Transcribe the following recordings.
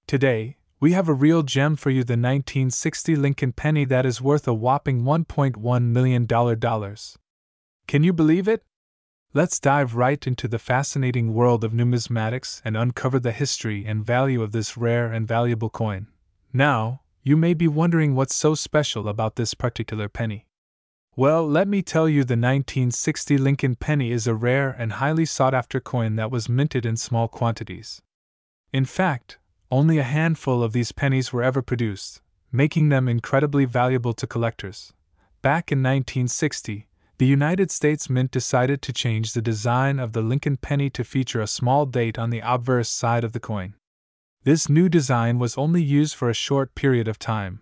Today, we have a real gem for you, the 1960 Lincoln penny that is worth a whopping $1.1 million. Can you believe it? Let's dive right into the fascinating world of numismatics and uncover the history and value of this rare and valuable coin. Now, you may be wondering what's so special about this particular penny. Well, let me tell you, the 1960 Lincoln penny is a rare and highly sought-after coin that was minted in small quantities. In fact, only a handful of these pennies were ever produced, making them incredibly valuable to collectors. Back in 1960, the United States Mint decided to change the design of the Lincoln penny to feature a small date on the obverse side of the coin. This new design was only used for a short period of time,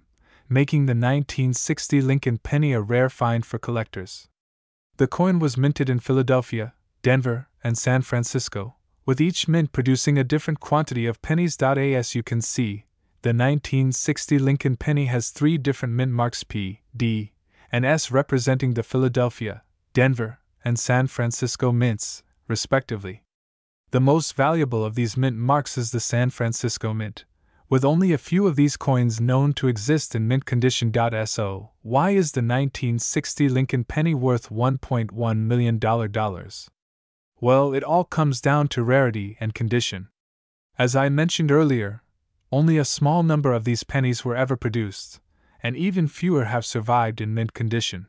making the 1960 Lincoln penny a rare find for collectors. The coin was minted in Philadelphia, Denver, and San Francisco, with each mint producing a different quantity of pennies. As you can see, the 1960 Lincoln penny has three different mint marks P, D, and S representing the Philadelphia, Denver, and San Francisco mints, respectively. The most valuable of these mint marks is the San Francisco Mint, with only a few of these coins known to exist in mint condition. So, why is the 1960 Lincoln penny worth $1.1 million? Well, it all comes down to rarity and condition. As I mentioned earlier, only a small number of these pennies were ever produced, and even fewer have survived in mint condition.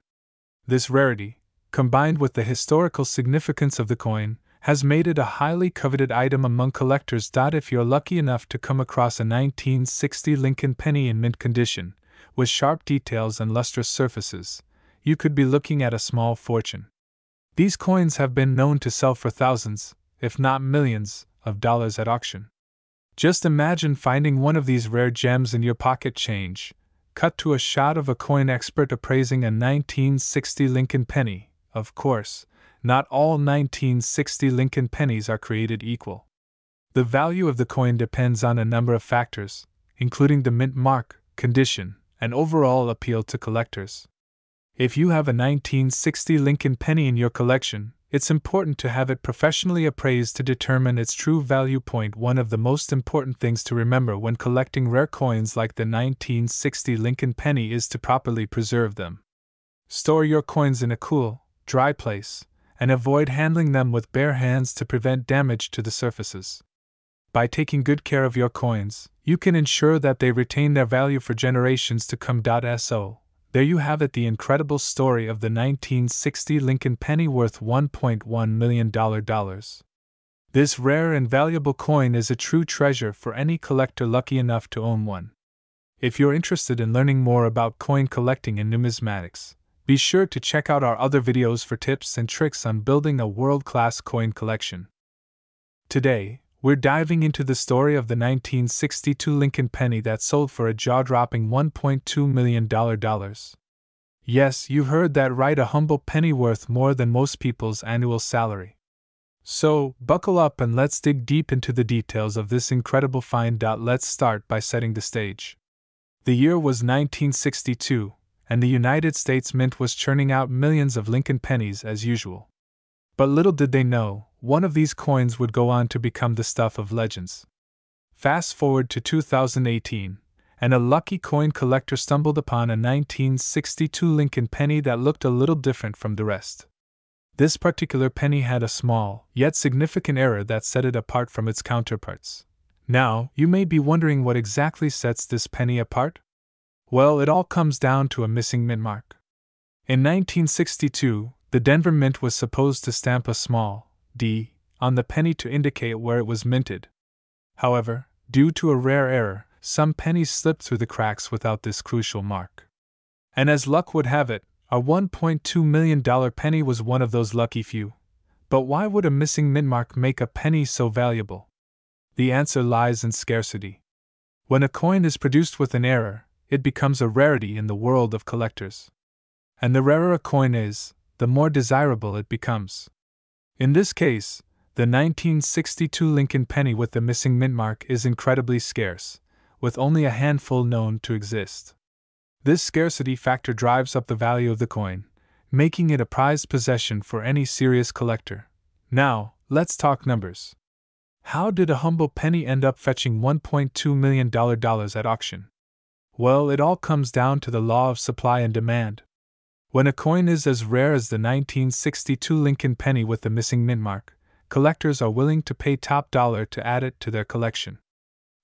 This rarity, combined with the historical significance of the coin, has made it a highly coveted item among collectors. If you're lucky enough to come across a 1960 Lincoln penny in mint condition, with sharp details and lustrous surfaces, you could be looking at a small fortune. These coins have been known to sell for thousands, if not millions, of dollars at auction. Just imagine finding one of these rare gems in your pocket change. Cut to a shot of a coin expert appraising a 1960 Lincoln penny. Of course, not all 1960 Lincoln pennies are created equal. The value of the coin depends on a number of factors, including the mint mark, condition, and overall appeal to collectors. If you have a 1960 Lincoln penny in your collection, it's important to have it professionally appraised to determine its true value. One of the most important things to remember when collecting rare coins like the 1960 Lincoln penny is to properly preserve them. Store your coins in a cool, dry place, and avoid handling them with bare hands to prevent damage to the surfaces. By taking good care of your coins, you can ensure that they retain their value for generations to come. So, there you have it, the incredible story of the 1960 Lincoln penny worth $1.1 million. This rare and valuable coin is a true treasure for any collector lucky enough to own one. If you're interested in learning more about coin collecting and numismatics, be sure to check out our other videos for tips and tricks on building a world-class coin collection. Today, we're diving into the story of the 1962 Lincoln penny that sold for a jaw-dropping $1.2 million. Yes, you heard that right, a humble penny worth more than most people's annual salary. So, buckle up and let's dig deep into the details of this incredible find. Let's start by setting the stage. The year was 1962, and the United States Mint was churning out millions of Lincoln pennies as usual. But little did they know, one of these coins would go on to become the stuff of legends. Fast forward to 2018, and a lucky coin collector stumbled upon a 1962 Lincoln penny that looked a little different from the rest. This particular penny had a small, yet significant error that set it apart from its counterparts. Now, you may be wondering what exactly sets this penny apart? Well, it all comes down to a missing mint mark. In 1962, the Denver Mint was supposed to stamp a small D on the penny to indicate where it was minted. However, due to a rare error, some pennies slipped through the cracks without this crucial mark. And as luck would have it, our $1.2 million penny was one of those lucky few. But why would a missing mint mark make a penny so valuable? The answer lies in scarcity. When a coin is produced with an error, it becomes a rarity in the world of collectors. And the rarer a coin is, the more desirable it becomes. In this case, the 1962 Lincoln penny with the missing mint mark is incredibly scarce, with only a handful known to exist. This scarcity factor drives up the value of the coin, making it a prized possession for any serious collector. Now, let's talk numbers. How did a humble penny end up fetching $1.2 million at auction? Well, it all comes down to the law of supply and demand. When a coin is as rare as the 1962 Lincoln penny with the missing mint mark, collectors are willing to pay top dollar to add it to their collection.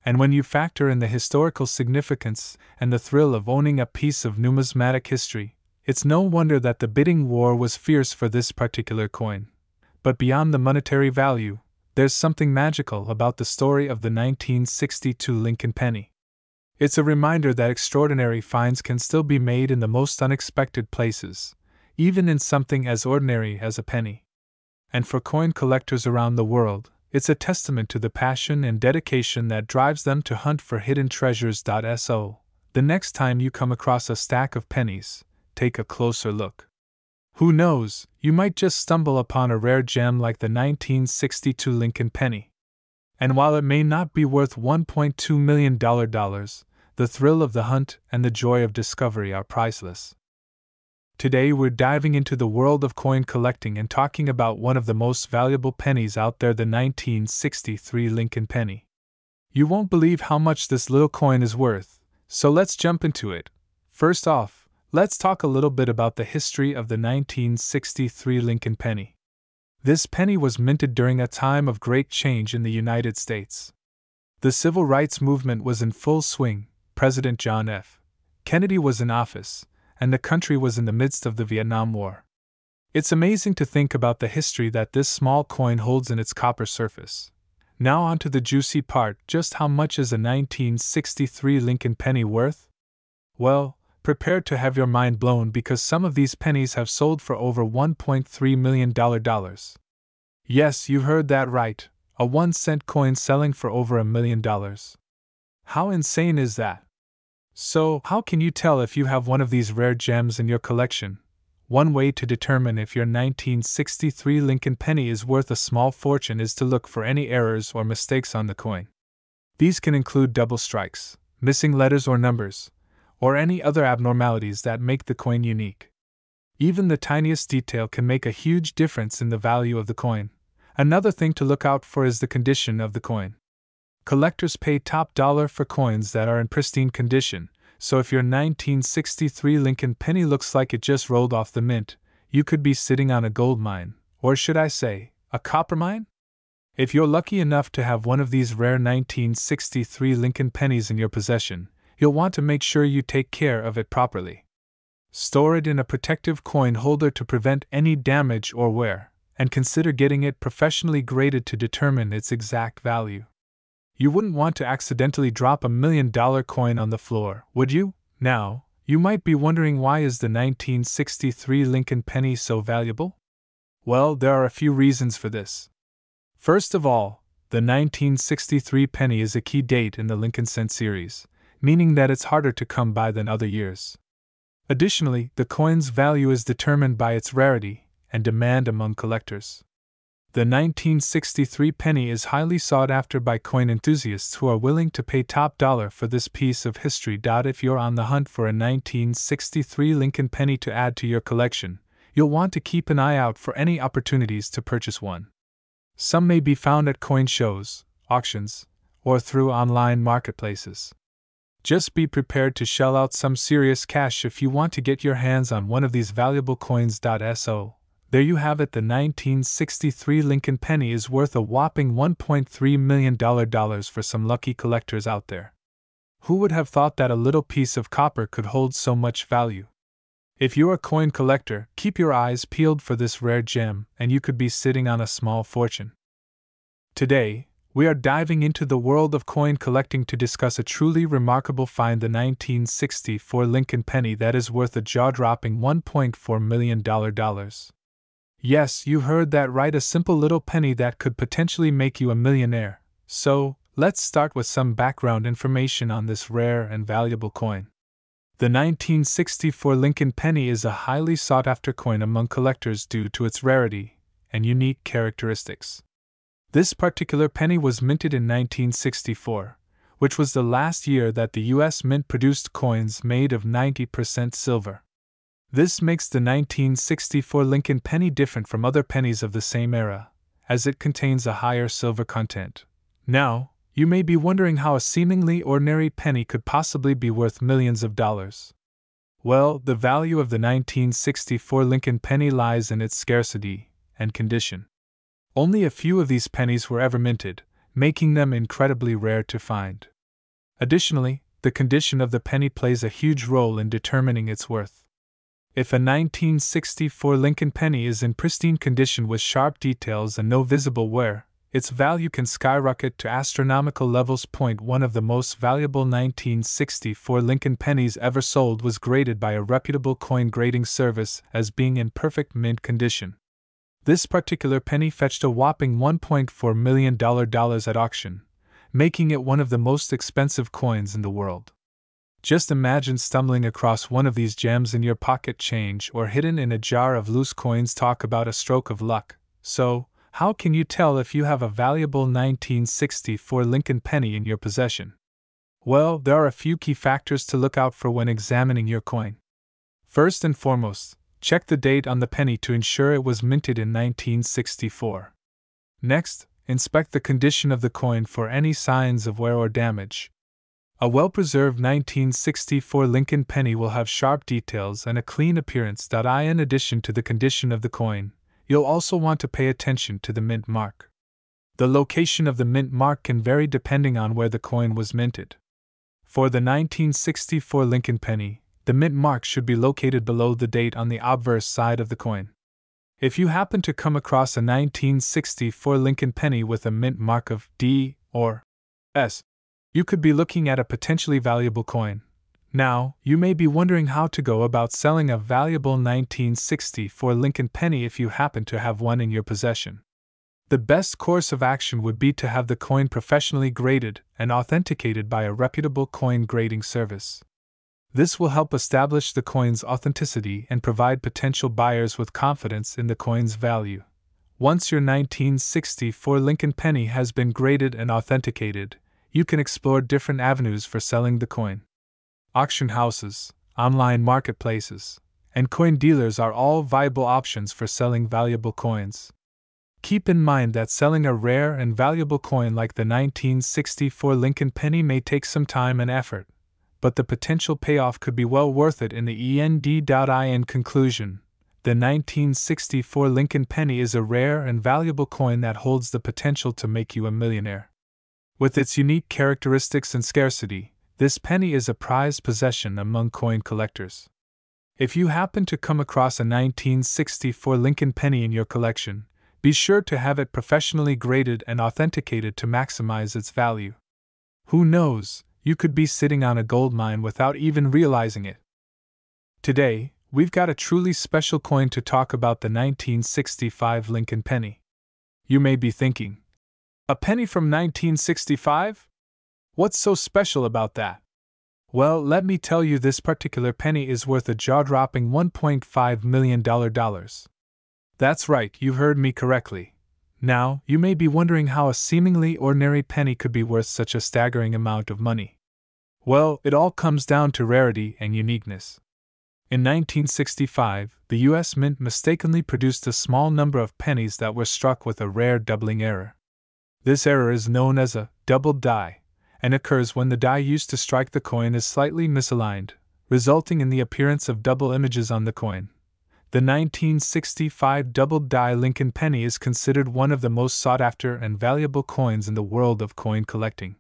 And when you factor in the historical significance and the thrill of owning a piece of numismatic history, it's no wonder that the bidding war was fierce for this particular coin. But beyond the monetary value, there's something magical about the story of the 1962 Lincoln penny. It's a reminder that extraordinary finds can still be made in the most unexpected places, even in something as ordinary as a penny. And for coin collectors around the world, it's a testament to the passion and dedication that drives them to hunt for hidden treasures. So, the next time you come across a stack of pennies, take a closer look. Who knows, you might just stumble upon a rare gem like the 1962 Lincoln penny. And while it may not be worth $1.2 million, the thrill of the hunt and the joy of discovery are priceless. Today we're diving into the world of coin collecting and talking about one of the most valuable pennies out there, the 1963 Lincoln penny. You won't believe how much this little coin is worth, so let's jump into it. First off, let's talk a little bit about the history of the 1963 Lincoln penny. This penny was minted during a time of great change in the United States. The civil rights movement was in full swing, President John F. Kennedy was in office, and the country was in the midst of the Vietnam War. It's amazing to think about the history that this small coin holds in its copper surface. Now on to the juicy part. Just how much is a 1963 Lincoln penny worth? Well, prepare to have your mind blown because some of these pennies have sold for over $1.3 million. Yes, you heard that right, a 1-cent coin selling for over $1 million. How insane is that? So, how can you tell if you have one of these rare gems in your collection? One way to determine if your 1963 Lincoln penny is worth a small fortune is to look for any errors or mistakes on the coin. These can include double strikes, missing letters or numbers, or any other abnormalities that make the coin unique. Even the tiniest detail can make a huge difference in the value of the coin. Another thing to look out for is the condition of the coin. Collectors pay top dollar for coins that are in pristine condition, so if your 1963 Lincoln penny looks like it just rolled off the mint, you could be sitting on a gold mine, or should I say, a copper mine? If you're lucky enough to have one of these rare 1963 Lincoln pennies in your possession, you'll want to make sure you take care of it properly. Store it in a protective coin holder to prevent any damage or wear, and consider getting it professionally graded to determine its exact value. You wouldn't want to accidentally drop $1 million coin on the floor, would you? Now, you might be wondering, why is the 1963 Lincoln penny so valuable? Well, there are a few reasons for this. First of all, the 1963 penny is a key date in the Lincoln cent series, meaning that it's harder to come by than other years. Additionally, the coin's value is determined by its rarity and demand among collectors. The 1963 penny is highly sought after by coin enthusiasts who are willing to pay top dollar for this piece of history. If you're on the hunt for a 1963 Lincoln penny to add to your collection, you'll want to keep an eye out for any opportunities to purchase one. Some may be found at coin shows, auctions, or through online marketplaces. Just be prepared to shell out some serious cash if you want to get your hands on one of these valuable coins. So, there you have it, the 1963 Lincoln penny is worth a whopping $1.3 million for some lucky collectors out there. Who would have thought that a little piece of copper could hold so much value? If you're a coin collector, keep your eyes peeled for this rare gem, and you could be sitting on a small fortune. Today, we are diving into the world of coin collecting to discuss a truly remarkable find, the 1964 Lincoln penny that is worth a jaw-dropping $1.4 million. Yes, you heard that right, a simple little penny that could potentially make you a millionaire. So, let's start with some background information on this rare and valuable coin. The 1964 Lincoln penny is a highly sought-after coin among collectors due to its rarity and unique characteristics. This particular penny was minted in 1964, which was the last year that the U.S. Mint produced coins made of 90% silver. This makes the 1964 Lincoln penny different from other pennies of the same era, as it contains a higher silver content, Now, you may be wondering how a seemingly ordinary penny could possibly be worth millions of dollars. Well, the value of the 1964 Lincoln penny lies in its scarcity and condition. Only a few of these pennies were ever minted, making them incredibly rare to find. Additionally, the condition of the penny plays a huge role in determining its worth. If a 1964 Lincoln penny is in pristine condition with sharp details and no visible wear, its value can skyrocket to astronomical levels. One of the most valuable 1964 Lincoln pennies ever sold was graded by a reputable coin grading service as being in perfect mint condition. This particular penny fetched a whopping $1.4 million at auction, making it one of the most expensive coins in the world. Just imagine stumbling across one of these gems in your pocket change or hidden in a jar of loose coins. Talk about a stroke of luck. So, how can you tell if you have a valuable 1964 Lincoln penny in your possession? Well, there are a few key factors to look out for when examining your coin. First and foremost, check the date on the penny to ensure it was minted in 1964. Next, inspect the condition of the coin for any signs of wear or damage. A well-preserved 1964 Lincoln penny will have sharp details and a clean appearance. In addition to the condition of the coin, you'll also want to pay attention to the mint mark. The location of the mint mark can vary depending on where the coin was minted. For the 1964 Lincoln penny, the mint mark should be located below the date on the obverse side of the coin. If you happen to come across a 1964 Lincoln penny with a mint mark of D or S, you could be looking at a potentially valuable coin. Now, you may be wondering how to go about selling a valuable 1964 Lincoln penny if you happen to have one in your possession. The best course of action would be to have the coin professionally graded and authenticated by a reputable coin grading service. This will help establish the coin's authenticity and provide potential buyers with confidence in the coin's value. Once your 1964 Lincoln penny has been graded and authenticated, you can explore different avenues for selling the coin. Auction houses, online marketplaces, and coin dealers are all viable options for selling valuable coins. Keep in mind that selling a rare and valuable coin like the 1964 Lincoln penny may take some time and effort, but the potential payoff could be well worth it in the end. In conclusion, the 1964 Lincoln penny is a rare and valuable coin that holds the potential to make you a millionaire. With its unique characteristics and scarcity, this penny is a prized possession among coin collectors. If you happen to come across a 1964 Lincoln penny in your collection, be sure to have it professionally graded and authenticated to maximize its value. Who knows, you could be sitting on a gold mine without even realizing it. Today, we've got a truly special coin to talk about: the 1965 Lincoln penny. You may be thinking, a penny from 1965? What's so special about that? Well, let me tell you, this particular penny is worth a jaw-dropping $1.5 million. That's right, you heard me correctly. Now, you may be wondering how a seemingly ordinary penny could be worth such a staggering amount of money. Well, it all comes down to rarity and uniqueness. In 1965, the U.S. Mint mistakenly produced a small number of pennies that were struck with a rare doubling error. This error is known as a doubled die, and occurs when the die used to strike the coin is slightly misaligned, resulting in the appearance of double images on the coin. The 1965 doubled die Lincoln penny is considered one of the most sought-after and valuable coins in the world of coin collecting.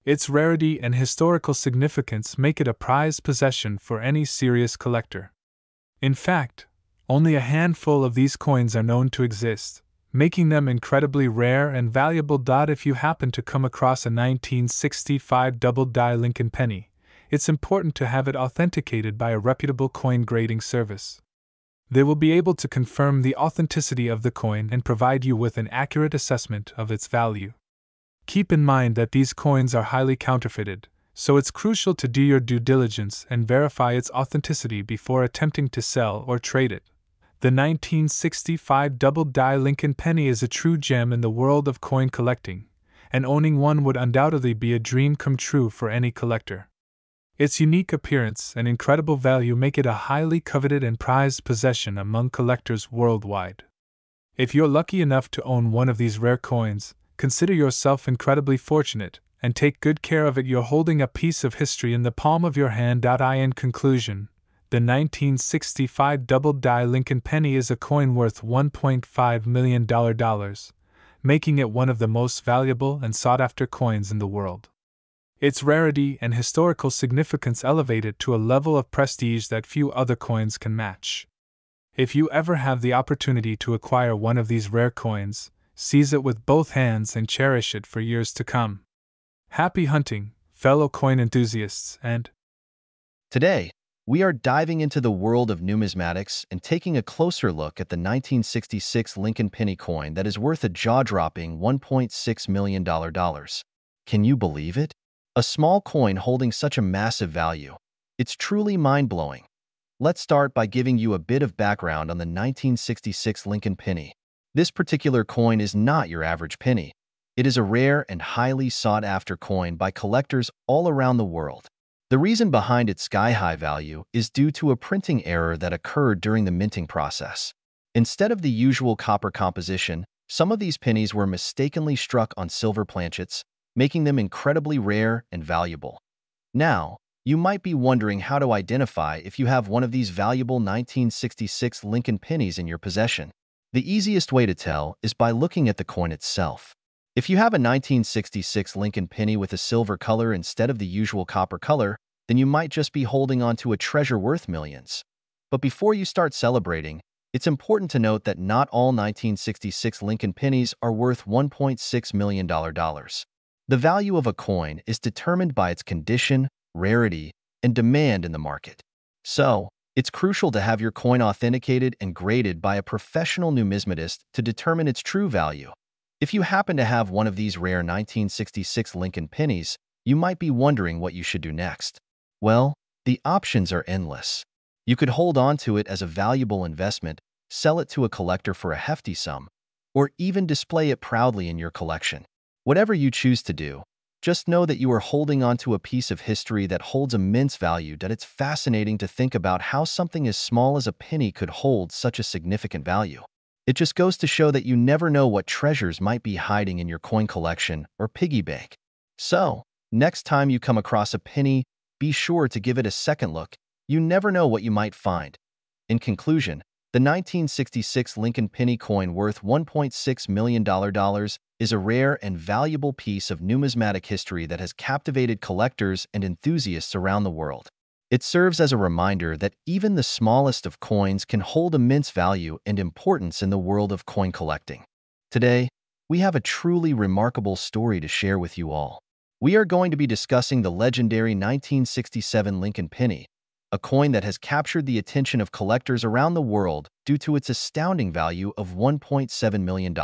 Its rarity and historical significance make it a prized possession for any serious collector. In fact, only a handful of these coins are known to exist, making them incredibly rare and valuable. If you happen to come across a 1965 double die Lincoln penny, it's important to have it authenticated by a reputable coin grading service. They will be able to confirm the authenticity of the coin and provide you with an accurate assessment of its value. Keep in mind that these coins are highly counterfeited, so it's crucial to do your due diligence and verify its authenticity before attempting to sell or trade it. The 1965 double die Lincoln penny is a true gem in the world of coin collecting, and owning one would undoubtedly be a dream come true for any collector. Its unique appearance and incredible value make it a highly coveted and prized possession among collectors worldwide. If you're lucky enough to own one of these rare coins, consider yourself incredibly fortunate, and take good care of it. You're holding a piece of history in the palm of your hand. In conclusion, the 1965 double-die Lincoln penny is a coin worth $1.5 million, making it one of the most valuable and sought-after coins in the world. Its rarity and historical significance elevate it to a level of prestige that few other coins can match. If you ever have the opportunity to acquire one of these rare coins, seize it with both hands and cherish it for years to come. Happy hunting, fellow coin enthusiasts, and Today, we are diving into the world of numismatics and taking a closer look at the 1966 Lincoln penny coin that is worth a jaw-dropping $1.6 million. Can you believe it? A small coin holding such a massive value. It's truly mind-blowing. Let's start by giving you a bit of background on the 1966 Lincoln penny. This particular coin is not your average penny. It is a rare and highly sought-after coin by collectors all around the world. The reason behind its sky-high value is due to a printing error that occurred during the minting process. Instead of the usual copper composition, some of these pennies were mistakenly struck on silver planchets, making them incredibly rare and valuable. Now, you might be wondering how to identify if you have one of these valuable 1966 Lincoln pennies in your possession. The easiest way to tell is by looking at the coin itself. If you have a 1966 Lincoln penny with a silver color instead of the usual copper color, then you might just be holding on to a treasure worth millions. But before you start celebrating, it's important to note that not all 1966 Lincoln pennies are worth $1.6 million. The value of a coin is determined by its condition, rarity, and demand in the market. So, it's crucial to have your coin authenticated and graded by a professional numismatist to determine its true value. If you happen to have one of these rare 1966 Lincoln pennies, you might be wondering what you should do next. Well, the options are endless. You could hold on to it as a valuable investment, sell it to a collector for a hefty sum, or even display it proudly in your collection. Whatever you choose to do, just know that you are holding on to a piece of history that holds immense value. That it's fascinating to think about how something as small as a penny could hold such a significant value. It just goes to show that you never know what treasures might be hiding in your coin collection or piggy bank. So, next time you come across a penny, be sure to give it a second look. You never know what you might find. In conclusion, the 1966 Lincoln penny coin worth $1.6 million is a rare and valuable piece of numismatic history that has captivated collectors and enthusiasts around the world. It serves as a reminder that even the smallest of coins can hold immense value and importance in the world of coin collecting. Today, we have a truly remarkable story to share with you all. We are going to be discussing the legendary 1967 Lincoln penny, a coin that has captured the attention of collectors around the world due to its astounding value of $1.7 million.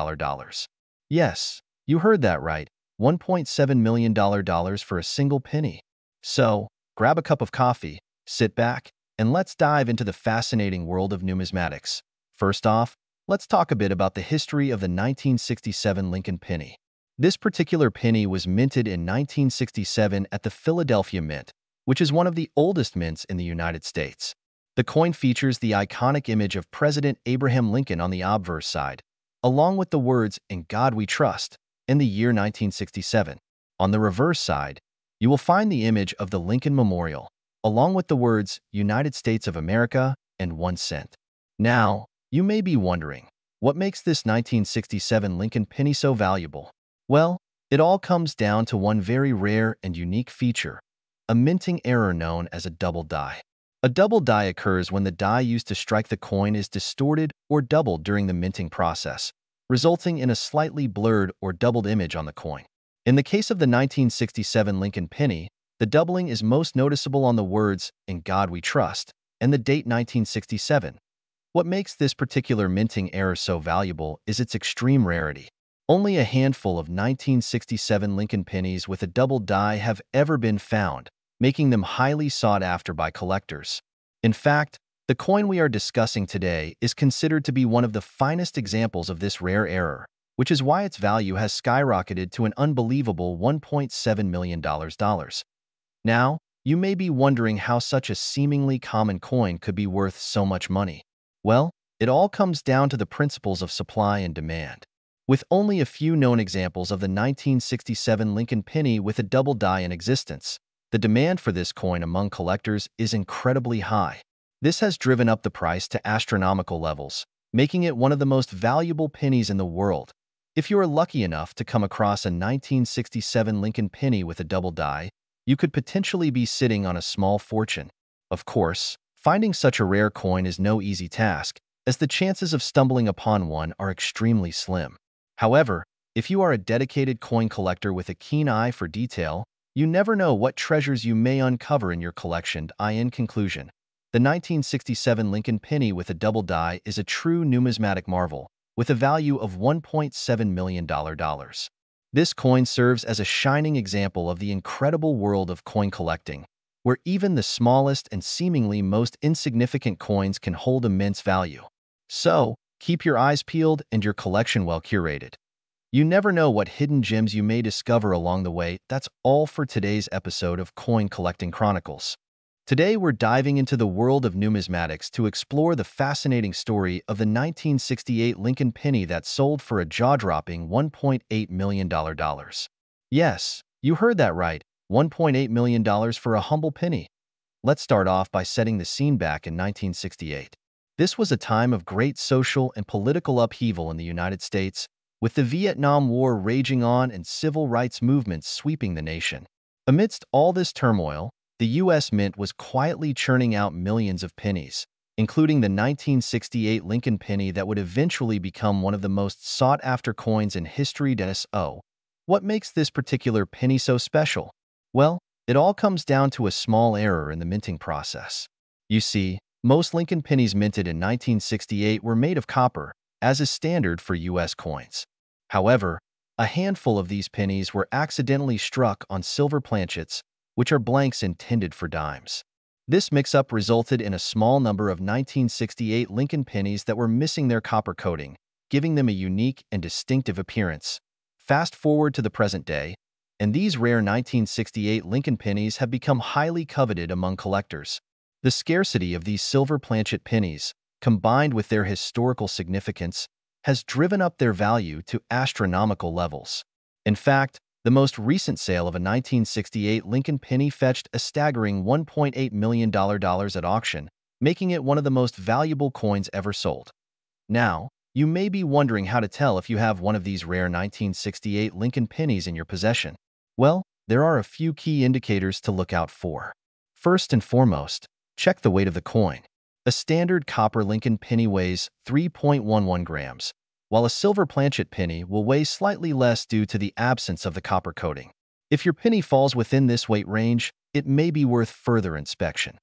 Yes, you heard that right, $1.7 million for a single penny. So, grab a cup of coffee, sit back, and let's dive into the fascinating world of numismatics. First off, let's talk a bit about the history of the 1967 Lincoln penny. This particular penny was minted in 1967 at the Philadelphia Mint, which is one of the oldest mints in the United States. The coin features the iconic image of President Abraham Lincoln on the obverse side, along with the words, "In God We Trust," in the year 1967. On the reverse side, you will find the image of the Lincoln Memorial, along with the words, "United States of America," and 1 cent. Now, you may be wondering, what makes this 1967 Lincoln penny so valuable? Well, it all comes down to one very rare and unique feature, a minting error known as a double die. A double die occurs when the die used to strike the coin is distorted or doubled during the minting process, resulting in a slightly blurred or doubled image on the coin. In the case of the 1967 Lincoln penny, the doubling is most noticeable on the words, "In God We Trust," and the date 1967. What makes this particular minting error so valuable is its extreme rarity. Only a handful of 1967 Lincoln pennies with a double die have ever been found, making them highly sought after by collectors. In fact, the coin we are discussing today is considered to be one of the finest examples of this rare error, which is why its value has skyrocketed to an unbelievable $1.7 million. Now, you may be wondering how such a seemingly common coin could be worth so much money. Well, it all comes down to the principles of supply and demand. With only a few known examples of the 1967 Lincoln penny with a double die in existence, the demand for this coin among collectors is incredibly high. This has driven up the price to astronomical levels, making it one of the most valuable pennies in the world. If you are lucky enough to come across a 1967 Lincoln penny with a double die, you could potentially be sitting on a small fortune. Of course, finding such a rare coin is no easy task, as the chances of stumbling upon one are extremely slim. However, if you are a dedicated coin collector with a keen eye for detail, you never know what treasures you may uncover in your collection. In conclusion, the 1967 Lincoln penny with a double die is a true numismatic marvel, with a value of $1.7 million. This coin serves as a shining example of the incredible world of coin collecting, where even the smallest and seemingly most insignificant coins can hold immense value. So, keep your eyes peeled and your collection well curated. You never know what hidden gems you may discover along the way. That's all for today's episode of Coin Collecting Chronicles. Today, we're diving into the world of numismatics to explore the fascinating story of the 1968 Lincoln penny that sold for a jaw-dropping $1.8 million. Yes, you heard that right, $1.8 million for a humble penny. Let's start off by setting the scene back in 1968. This was a time of great social and political upheaval in the United States, with the Vietnam War raging on and civil rights movements sweeping the nation. Amidst all this turmoil, the U.S. Mint was quietly churning out millions of pennies, including the 1968 Lincoln penny that would eventually become one of the most sought-after coins in history. What makes this particular penny so special? Well, it all comes down to a small error in the minting process. You see, most Lincoln pennies minted in 1968 were made of copper, as is standard for U.S. coins. However, a handful of these pennies were accidentally struck on silver planchets, which are blanks intended for dimes. This mix-up resulted in a small number of 1968 Lincoln pennies that were missing their copper coating, giving them a unique and distinctive appearance. Fast forward to the present day, and these rare 1968 Lincoln pennies have become highly coveted among collectors. The scarcity of these silver planchet pennies, combined with their historical significance, has driven up their value to astronomical levels. In fact, the most recent sale of a 1968 Lincoln penny fetched a staggering $1.8 million at auction, making it one of the most valuable coins ever sold. Now, you may be wondering how to tell if you have one of these rare 1968 Lincoln pennies in your possession. Well, there are a few key indicators to look out for. First and foremost, check the weight of the coin. A standard copper Lincoln penny weighs 3.11 grams, while a silver planchet penny will weigh slightly less due to the absence of the copper coating. If your penny falls within this weight range, it may be worth further inspection.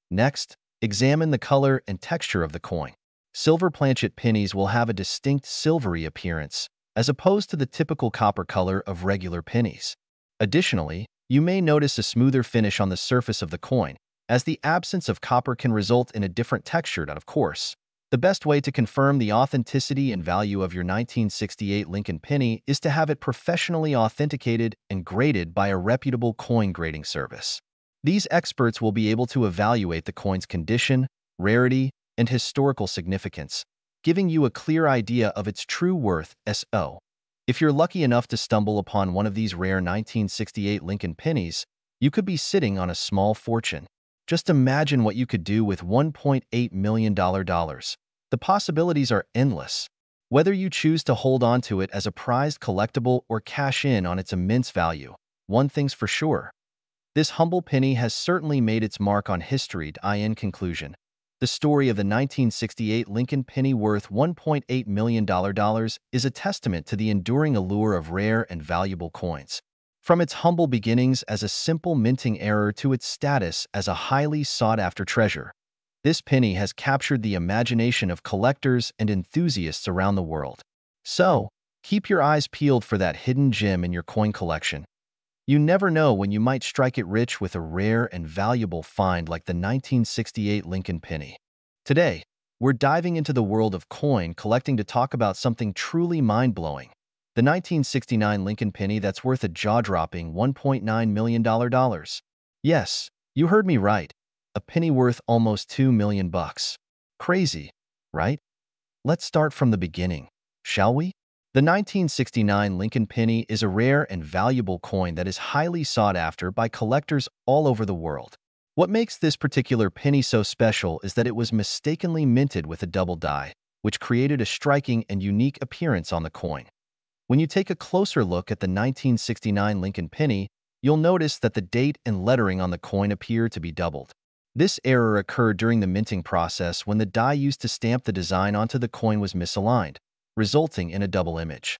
Next, examine the color and texture of the coin. Silver planchet pennies will have a distinct silvery appearance, as opposed to the typical copper color of regular pennies. Additionally, you may notice a smoother finish on the surface of the coin, as the absence of copper can result in a different texture. Of course, the best way to confirm the authenticity and value of your 1968 Lincoln penny is to have it professionally authenticated and graded by a reputable coin grading service. These experts will be able to evaluate the coin's condition, rarity, and historical significance, giving you a clear idea of its true worth. If you're lucky enough to stumble upon one of these rare 1968 Lincoln pennies, you could be sitting on a small fortune. Just imagine what you could do with $1.8 million. The possibilities are endless. Whether you choose to hold on to it as a prized collectible or cash in on its immense value, one thing's for sure. This humble penny has certainly made its mark on history. In conclusion, the story of the 1968 Lincoln penny worth $1.8 million is a testament to the enduring allure of rare and valuable coins. From its humble beginnings as a simple minting error to its status as a highly sought-after treasure, this penny has captured the imagination of collectors and enthusiasts around the world. So, keep your eyes peeled for that hidden gem in your coin collection. You never know when you might strike it rich with a rare and valuable find like the 1968 Lincoln penny. Today, we're diving into the world of coin collecting to talk about something truly mind-blowing. The 1969 Lincoln penny that's worth a jaw-dropping $1.9 million. Yes, you heard me right. A penny worth almost $2 million. Crazy, right? Let's start from the beginning, shall we? The 1969 Lincoln penny is a rare and valuable coin that is highly sought after by collectors all over the world. What makes this particular penny so special is that it was mistakenly minted with a double die, which created a striking and unique appearance on the coin. When you take a closer look at the 1969 Lincoln penny, you'll notice that the date and lettering on the coin appear to be doubled. This error occurred during the minting process when the die used to stamp the design onto the coin was misaligned, resulting in a double image.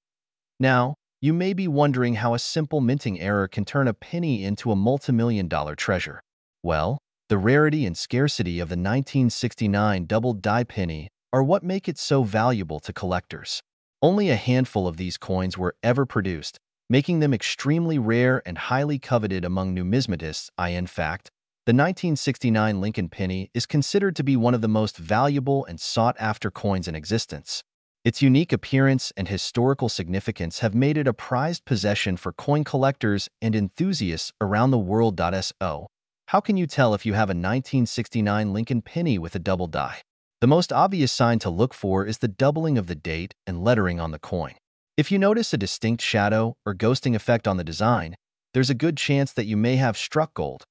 Now, you may be wondering how a simple minting error can turn a penny into a multimillion-dollar treasure. Well, the rarity and scarcity of the 1969 double die penny are what make it so valuable to collectors. Only a handful of these coins were ever produced, making them extremely rare and highly coveted among numismatists. In fact, the 1969 Lincoln penny is considered to be one of the most valuable and sought-after coins in existence. Its unique appearance and historical significance have made it a prized possession for coin collectors and enthusiasts around the world. So, how can you tell if you have a 1969 Lincoln penny with a double die? The most obvious sign to look for is the doubling of the date and lettering on the coin. If you notice a distinct shadow or ghosting effect on the design, there's a good chance that you may have struck gold.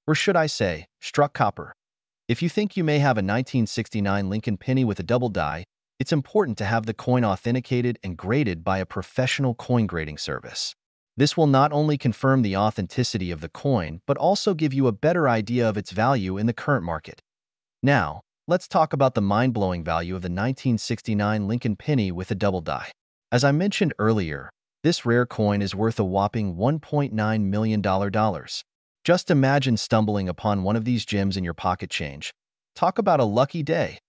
Or should I say, struck copper. If you think you may have a 1969 Lincoln penny with a double die, it's important to have the coin authenticated and graded by a professional coin grading service. This will not only confirm the authenticity of the coin, but also give you a better idea of its value in the current market. Now, let's talk about the mind-blowing value of the 1969 Lincoln penny with a double die. As I mentioned earlier, this rare coin is worth a whopping $1.9 million. Just imagine stumbling upon one of these gems in your pocket change. Talk about a lucky day.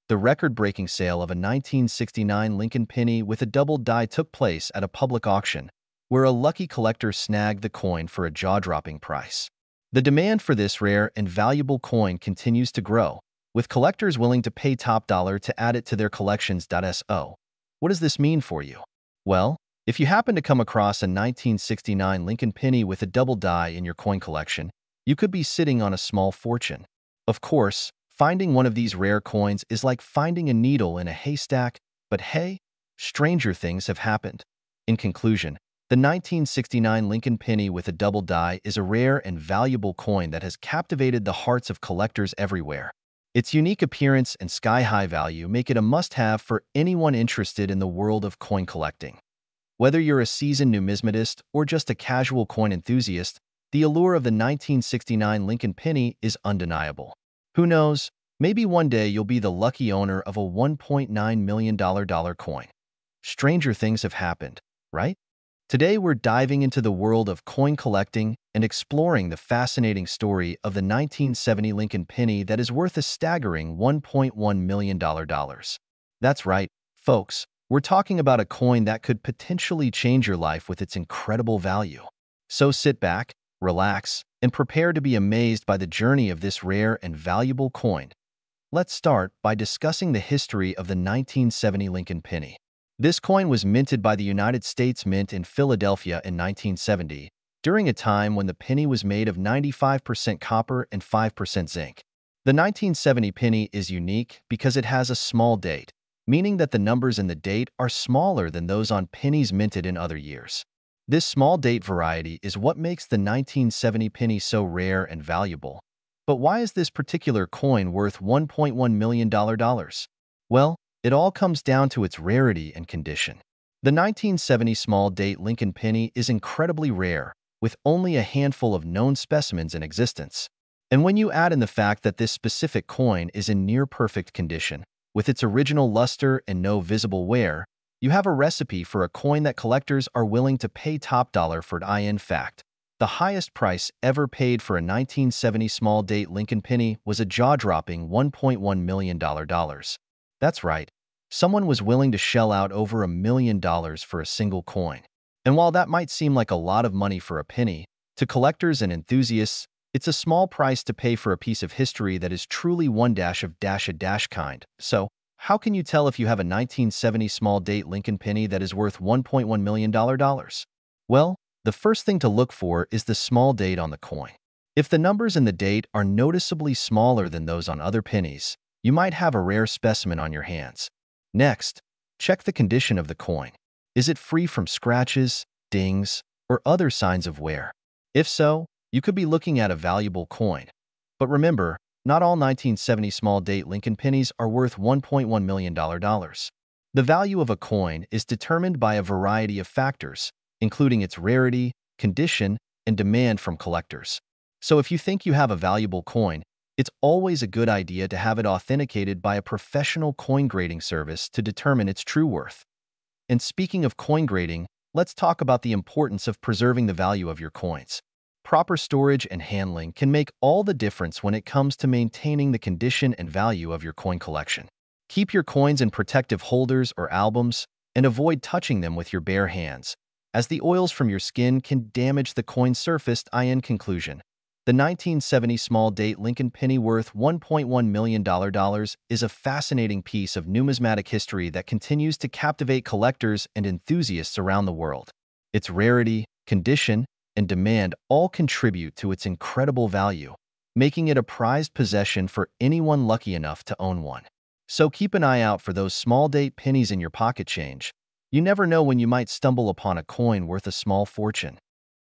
The record-breaking sale of a 1969 Lincoln penny with a double die took place at a public auction, where a lucky collector snagged the coin for a jaw-dropping price. The demand for this rare and valuable coin continues to grow, with collectors willing to pay top dollar to add it to their collections. So, what does this mean for you? Well, if you happen to come across a 1969 Lincoln penny with a double die in your coin collection, you could be sitting on a small fortune. Of course, finding one of these rare coins is like finding a needle in a haystack, but hey, stranger things have happened. In conclusion, the 1969 Lincoln penny with a double die is a rare and valuable coin that has captivated the hearts of collectors everywhere. Its unique appearance and sky-high value make it a must-have for anyone interested in the world of coin collecting. Whether you're a seasoned numismatist or just a casual coin enthusiast, the allure of the 1969 Lincoln penny is undeniable. Who knows, maybe one day you'll be the lucky owner of a $1.9 million coin. Stranger things have happened, right? Today we're diving into the world of coin collecting and exploring the fascinating story of the 1970 Lincoln penny that is worth a staggering $1.1 million. That's right, folks, we're talking about a coin that could potentially change your life with its incredible value. So sit back, relax, and prepare to be amazed by the journey of this rare and valuable coin. Let's start by discussing the history of the 1970 Lincoln penny. This coin was minted by the United States Mint in Philadelphia in 1970, during a time when the penny was made of 95% copper and 5% zinc. The 1970 penny is unique because it has a small date, meaning that the numbers in the date are smaller than those on pennies minted in other years. This small date variety is what makes the 1970 penny so rare and valuable. But why is this particular coin worth $1.1 million? Well, it all comes down to its rarity and condition. The 1970 small date Lincoln penny is incredibly rare, with only a handful of known specimens in existence. And when you add in the fact that this specific coin is in near-perfect condition, with its original luster and no visible wear, you have a recipe for a coin that collectors are willing to pay top dollar for. In fact, the highest price ever paid for a 1970 small date Lincoln penny was a jaw-dropping $1.1 million. That's right, someone was willing to shell out over $1 million for a single coin. And while that might seem like a lot of money for a penny, to collectors and enthusiasts, it's a small price to pay for a piece of history that is truly one dash of dash a dash kind. So, how can you tell if you have a 1970 small date Lincoln penny that is worth $1.1 million? Well, the first thing to look for is the small date on the coin. If the numbers in the date are noticeably smaller than those on other pennies, you might have a rare specimen on your hands. Next, check the condition of the coin. Is it free from scratches, dings, or other signs of wear? If so, you could be looking at a valuable coin. But remember, not all 1970 small-date Lincoln pennies are worth $1.1 million. The value of a coin is determined by a variety of factors, including its rarity, condition, and demand from collectors. So if you think you have a valuable coin, it's always a good idea to have it authenticated by a professional coin grading service to determine its true worth. And speaking of coin grading, let's talk about the importance of preserving the value of your coins. Proper storage and handling can make all the difference when it comes to maintaining the condition and value of your coin collection. Keep your coins in protective holders or albums, and avoid touching them with your bare hands, as the oils from your skin can damage the coin's surface. In conclusion, the 1970 small-date Lincoln penny worth $1.1 million is a fascinating piece of numismatic history that continues to captivate collectors and enthusiasts around the world. Its rarity, condition, and demand all contribute to its incredible value, making it a prized possession for anyone lucky enough to own one. So keep an eye out for those small-date pennies in your pocket change. You never know when you might stumble upon a coin worth a small fortune.